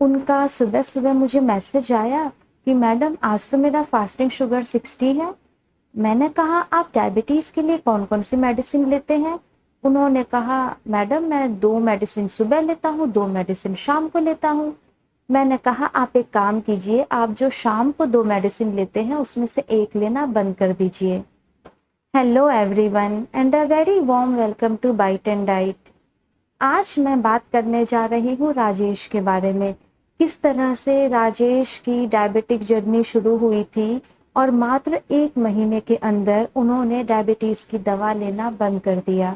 उनका सुबह सुबह मुझे मैसेज आया कि मैडम आज तो मेरा फास्टिंग शुगर 60 है। मैंने कहा आप डायबिटीज़ के लिए कौन कौन सी मेडिसिन लेते हैं? उन्होंने कहा मैडम मैं 2 मेडिसिन सुबह लेता हूँ, 2 मेडिसिन शाम को लेता हूँ। मैंने कहा आप एक काम कीजिए, आप जो शाम को 2 मेडिसिन लेते हैं उसमें से एक लेना बंद कर दीजिए। Hello everyone and a very warm welcome to Bite and Diet. आज मैं बात करने जा रही हूँ राजेश के बारे में। किस तरह से राजेश की डायबिटिक जर्नी शुरू हुई थी और मात्र 1 महीने के अंदर उन्होंने डायबिटीज़ की दवा लेना बंद कर दिया।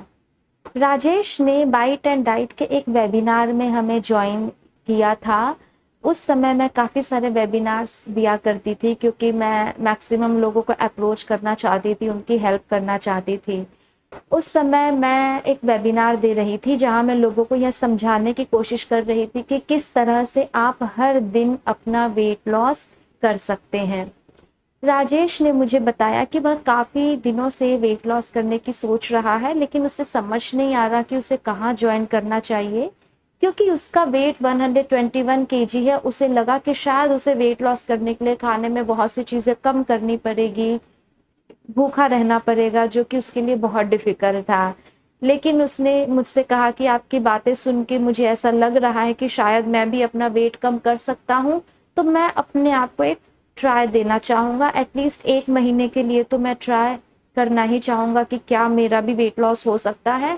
राजेश ने बाइट एंड डाइट के एक वेबिनार में हमें ज्वाइन किया था। उस समय मैं काफ़ी सारे वेबिनार्स दिया करती थी क्योंकि मैं मैक्सिमम लोगों को अप्रोच करना चाहती थी, उनकी हेल्प करना चाहती थी। उस समय मैं एक वेबिनार दे रही थी जहां मैं लोगों को यह समझाने की कोशिश कर रही थी कि किस तरह से आप हर दिन अपना वेट लॉस कर सकते हैं। राजेश ने मुझे बताया कि वह काफ़ी दिनों से वेट लॉस करने की सोच रहा है, लेकिन उसे समझ नहीं आ रहा कि उसे कहाँ ज्वाइन करना चाहिए, क्योंकि उसका वेट 121 केजी है। उसे लगा कि शायद उसे वेट लॉस करने के लिए खाने में बहुत सी चीज़ें कम करनी पड़ेगी, भूखा रहना पड़ेगा, जो कि उसके लिए बहुत डिफिकल्ट था। लेकिन उसने मुझसे कहा कि आपकी बातें सुन के मुझे ऐसा लग रहा है कि शायद मैं भी अपना वेट कम कर सकता हूँ, तो मैं अपने आप को एक ट्राई देना चाहूँगा। एटलीस्ट 1 महीने के लिए तो मैं ट्राई करना ही चाहूँगा कि क्या मेरा भी वेट लॉस हो सकता है।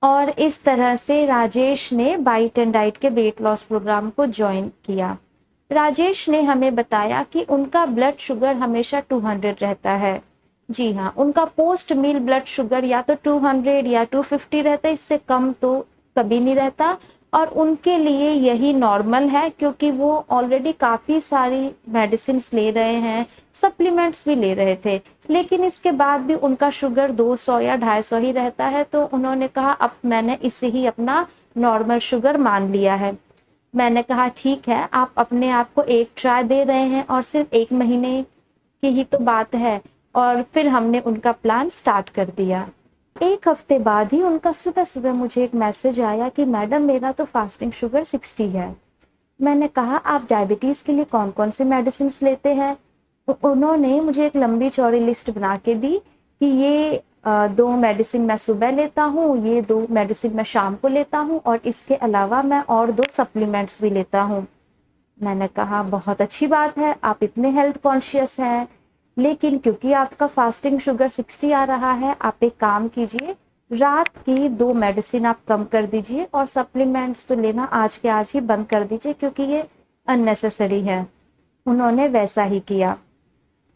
और इस तरह से राजेश ने बाइट एंड डाइट के वेट लॉस प्रोग्राम को ज्वाइन किया। राजेश ने हमें बताया कि उनका ब्लड शुगर हमेशा 200 रहता है। जी हाँ, उनका पोस्ट मील ब्लड शुगर या तो 200 या 250 रहता है, इससे कम तो कभी नहीं रहता। और उनके लिए यही नॉर्मल है क्योंकि वो ऑलरेडी काफ़ी सारी मेडिसिन ले रहे हैं, सप्लीमेंट्स भी ले रहे थे, लेकिन इसके बाद भी उनका शुगर 200 या 250 ही रहता है। तो उन्होंने कहा अब मैंने इसे ही अपना नॉर्मल शुगर मान लिया है। मैंने कहा ठीक है, आप अपने आप को एक ट्राई दे रहे हैं और सिर्फ 1 महीने की ही तो बात है। और फिर हमने उनका प्लान स्टार्ट कर दिया। 1 हफ्ते बाद ही उनका सुबह सुबह मुझे एक मैसेज आया कि मैडम मेरा तो फास्टिंग शुगर 60 है। मैंने कहा आप डायबिटीज़ के लिए कौन कौन से मेडिसिन लेते हैं? उन्होंने मुझे एक लंबी चौड़ी लिस्ट बना के दी कि ये 2 मेडिसिन मैं सुबह लेता हूँ, ये 2 मेडिसिन मैं शाम को लेता हूँ और इसके अलावा मैं और 2 सप्लीमेंट्स भी लेता हूँ। मैंने कहा बहुत अच्छी बात है, आप इतने हेल्थ कॉन्शियस हैं, लेकिन क्योंकि आपका फास्टिंग शुगर 60 आ रहा है, आप एक काम कीजिए, रात की 2 मेडिसिन आप कम कर दीजिए और सप्लीमेंट्स तो लेना आज के आज ही बंद कर दीजिए क्योंकि ये अननेसेसरी है। उन्होंने वैसा ही किया।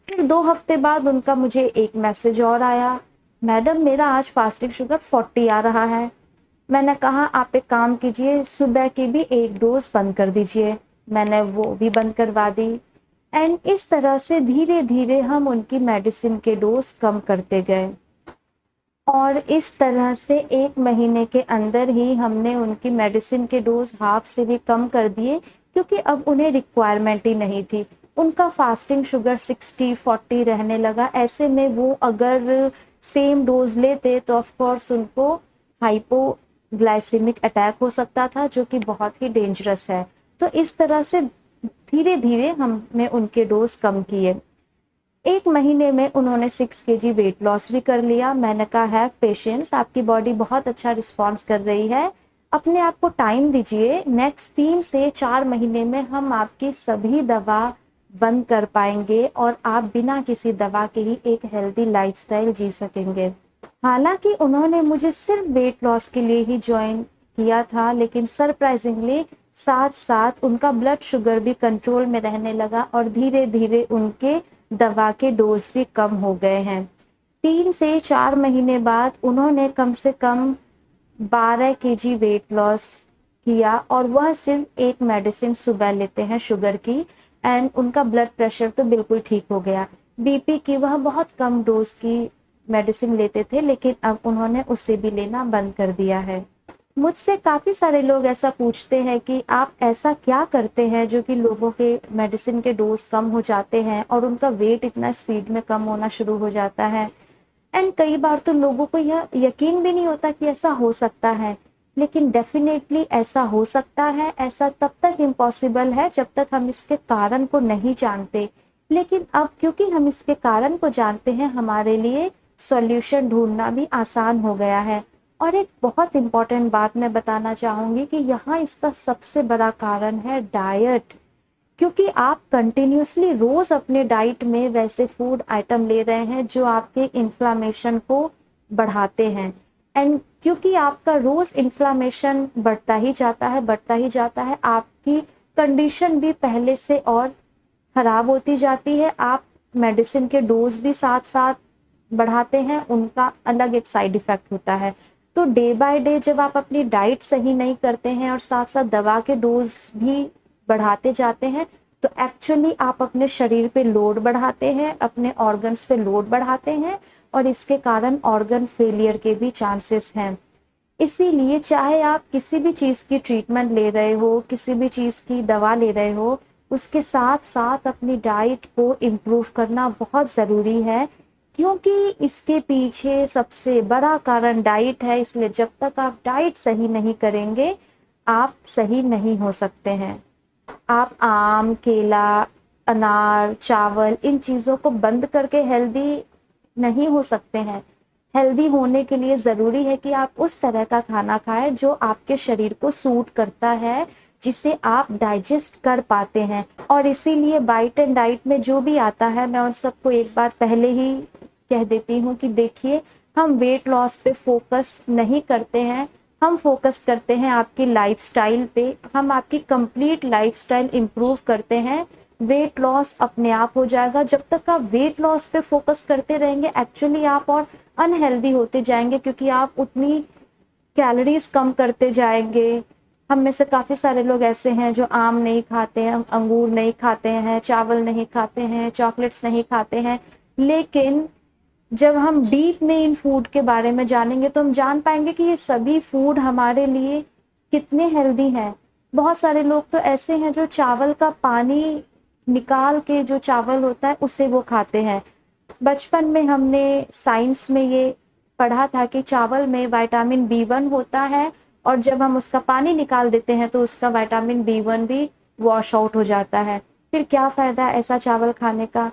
फिर 2 हफ्ते बाद उनका मुझे एक मैसेज और आया, मैडम मेरा आज फास्टिंग शुगर 40 आ रहा है। मैंने कहा आप एक काम कीजिए, सुबह की भी 1 डोज बंद कर दीजिए। मैंने वो भी बंद करवा दी। एंड इस तरह से धीरे धीरे हम उनकी मेडिसिन के डोज कम करते गए और इस तरह से 1 महीने के अंदर ही हमने उनकी मेडिसिन के डोज हाफ से भी कम कर दिए क्योंकि अब उन्हें रिक्वायरमेंट ही नहीं थी। उनका फास्टिंग शुगर 60-40 रहने लगा। ऐसे में वो अगर सेम डोज लेते तो ऑफ कोर्स उनको हाइपोग्लाइसेमिक अटैक हो सकता था, जो कि बहुत ही डेंजरस है। तो इस तरह से धीरे धीरे हमने उनके डोज कम किए। 1 महीने में उन्होंने 6 केजी वेट लॉस भी कर लिया। मैंने कहा हैव पेशेंस, आपकी बॉडी बहुत अच्छा रिस्पॉन्स कर रही है, अपने आप को टाइम दीजिए। नेक्स्ट 3 से 4 महीने में हम आपकी सभी दवा बंद कर पाएंगे और आप बिना किसी दवा के ही एक हेल्दी लाइफस्टाइल जी सकेंगे। हालांकि उन्होंने मुझे सिर्फ वेट लॉस के लिए ही ज्वाइन किया था, लेकिन सरप्राइजिंगली साथ साथ उनका ब्लड शुगर भी कंट्रोल में रहने लगा और धीरे धीरे उनके दवा के डोज भी कम हो गए हैं। 3 से 4 महीने बाद उन्होंने कम से कम 12 केजी वेट लॉस किया और वह सिर्फ एक मेडिसिन सुबह लेते हैं शुगर की। एंड उनका ब्लड प्रेशर तो बिल्कुल ठीक हो गया। बीपी की वह बहुत कम डोज की मेडिसिन लेते थे, लेकिन अब उन्होंने उसे भी लेना बंद कर दिया है। मुझसे काफ़ी सारे लोग ऐसा पूछते हैं कि आप ऐसा क्या करते हैं जो कि लोगों के मेडिसिन के डोज कम हो जाते हैं और उनका वेट इतना स्पीड में कम होना शुरू हो जाता है। एंड कई बार तो लोगों को यह यकीन भी नहीं होता कि ऐसा हो सकता है। लेकिन डेफिनेटली ऐसा हो सकता है, ऐसा तब तक इम्पॉसिबल है जब तक हम इसके कारण को नहीं जानते। लेकिन अब क्योंकि हम इसके कारण को जानते हैं, हमारे लिए सॉल्यूशन ढूंढना भी आसान हो गया है। और एक बहुत इम्पॉर्टेंट बात मैं बताना चाहूँगी कि यहाँ इसका सबसे बड़ा कारण है डाइट। क्योंकि आप कंटिन्यूसली रोज अपने डाइट में वैसे फूड आइटम ले रहे हैं जो आपके इन्फ्लामेशन को बढ़ाते हैं, एंड क्योंकि आपका रोज इन्फ्लामेशन बढ़ता ही जाता है, बढ़ता ही जाता है, आपकी कंडीशन भी पहले से और खराब होती जाती है। आप मेडिसिन के डोज भी साथ साथ बढ़ाते हैं, उनका अलग एक साइड इफेक्ट होता है। तो डे बाय डे जब आप अपनी डाइट सही नहीं करते हैं और साथ साथ दवा के डोज भी बढ़ाते जाते हैं, तो एक्चुअली आप अपने शरीर पे लोड बढ़ाते हैं, अपने ऑर्गन्स पे लोड बढ़ाते हैं, और इसके कारण ऑर्गन फेलियर के भी चांसेस हैं। इसीलिए चाहे आप किसी भी चीज़ की ट्रीटमेंट ले रहे हो, किसी भी चीज़ की दवा ले रहे हो, उसके साथ साथ अपनी डाइट को इम्प्रूव करना बहुत ज़रूरी है। क्योंकि इसके पीछे सबसे बड़ा कारण डाइट है, इसलिए जब तक आप डाइट सही नहीं करेंगे, आप सही नहीं हो सकते हैं। आप आम, केला, अनार, चावल, इन चीज़ों को बंद करके हेल्दी नहीं हो सकते हैं। हेल्दी होने के लिए ज़रूरी है कि आप उस तरह का खाना खाएं जो आपके शरीर को सूट करता है, जिसे आप डाइजेस्ट कर पाते हैं। और इसीलिए बाइट एंड डाइट में जो भी आता है, मैं उन सबको एक बार पहले ही कह देती हूँ कि देखिए, हम वेट लॉस पे फोकस नहीं करते हैं, हम फोकस करते हैं आपकी लाइफस्टाइल पे। हम आपकी कंप्लीट लाइफस्टाइल इम्प्रूव करते हैं, वेट लॉस अपने आप हो जाएगा। जब तक आप वेट लॉस पे फोकस करते रहेंगे, एक्चुअली आप और अनहेल्दी होते जाएंगे, क्योंकि आप उतनी कैलोरीज कम करते जाएंगे। हम में से काफ़ी सारे लोग ऐसे हैं जो आम नहीं खाते हैं, अंगूर नहीं खाते हैं, चावल नहीं खाते हैं, चॉकलेट्स नहीं खाते हैं। लेकिन जब हम डीप में इन फूड के बारे में जानेंगे, तो हम जान पाएंगे कि ये सभी फूड हमारे लिए कितने हेल्दी हैं। बहुत सारे लोग तो ऐसे हैं जो चावल का पानी निकाल के, जो चावल होता है उसे वो खाते हैं। बचपन में हमने साइंस में ये पढ़ा था कि चावल में विटामिन B1 होता है, और जब हम उसका पानी निकाल देते हैं तो उसका विटामिन B1 भी वॉश आउट हो जाता है। फिर क्या फ़ायदा ऐसा चावल खाने का?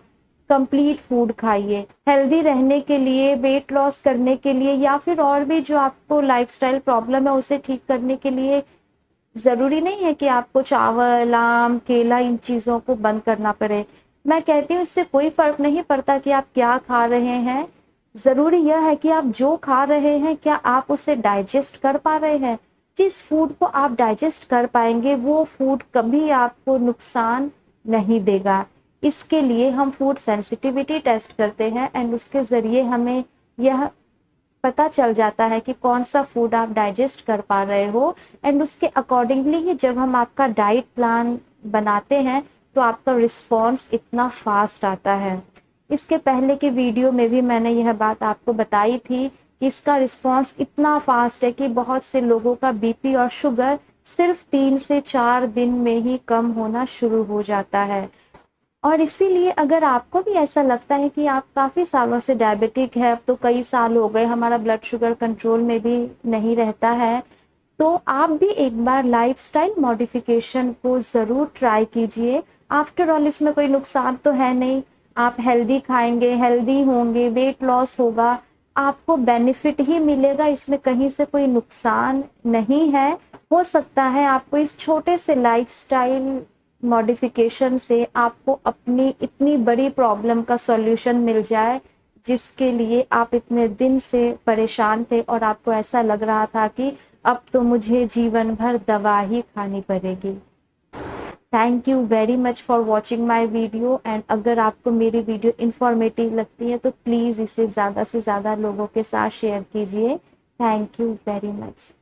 कंप्लीट फूड खाइए। हेल्दी रहने के लिए, वेट लॉस करने के लिए, या फिर और भी जो आपको लाइफस्टाइल प्रॉब्लम है उसे ठीक करने के लिए ज़रूरी नहीं है कि आपको चावल, आम, केला, इन चीज़ों को बंद करना पड़े। मैं कहती हूँ इससे कोई फ़र्क नहीं पड़ता कि आप क्या खा रहे हैं। ज़रूरी यह है कि आप जो खा रहे हैं, क्या आप उसे डाइजेस्ट कर पा रहे हैं। जिस फूड को आप डाइजेस्ट कर पाएंगे, वो फूड कभी आपको नुकसान नहीं देगा। इसके लिए हम फूड सेंसिटिविटी टेस्ट करते हैं, एंड उसके ज़रिए हमें यह पता चल जाता है कि कौन सा फूड आप डाइजेस्ट कर पा रहे हो। एंड उसके अकॉर्डिंगली ही जब हम आपका डाइट प्लान बनाते हैं, तो आपका रिस्पॉन्स इतना फास्ट आता है। इसके पहले के वीडियो में भी मैंने यह बात आपको बताई थी कि इसका रिस्पॉन्स इतना फास्ट है कि बहुत से लोगों का BP और शुगर सिर्फ 3 से 4 दिन में ही कम होना शुरू हो जाता है। और इसीलिए अगर आपको भी ऐसा लगता है कि आप काफ़ी सालों से डायबिटिक है, अब तो कई साल हो गए, हमारा ब्लड शुगर कंट्रोल में भी नहीं रहता है, तो आप भी एक बार लाइफस्टाइल मॉडिफिकेशन को ज़रूर ट्राई कीजिए। आफ्टर ऑल इसमें कोई नुकसान तो है नहीं। आप हेल्दी खाएंगे, हेल्दी होंगे, वेट लॉस होगा, आपको बेनिफिट ही मिलेगा, इसमें कहीं से कोई नुकसान नहीं है। हो सकता है आपको इस छोटे से लाइफस्टाइल मॉडिफिकेशन से आपको अपनी इतनी बड़ी प्रॉब्लम का सॉल्यूशन मिल जाए, जिसके लिए आप इतने दिन से परेशान थे और आपको ऐसा लग रहा था कि अब तो मुझे जीवन भर दवा ही खानी पड़ेगी। Thank you very much for watching my video, and अगर आपको मेरी वीडियो इन्फॉर्मेटिव लगती है तो प्लीज़ इसे ज़्यादा से ज़्यादा लोगों के साथ शेयर कीजिए। Thank you very much.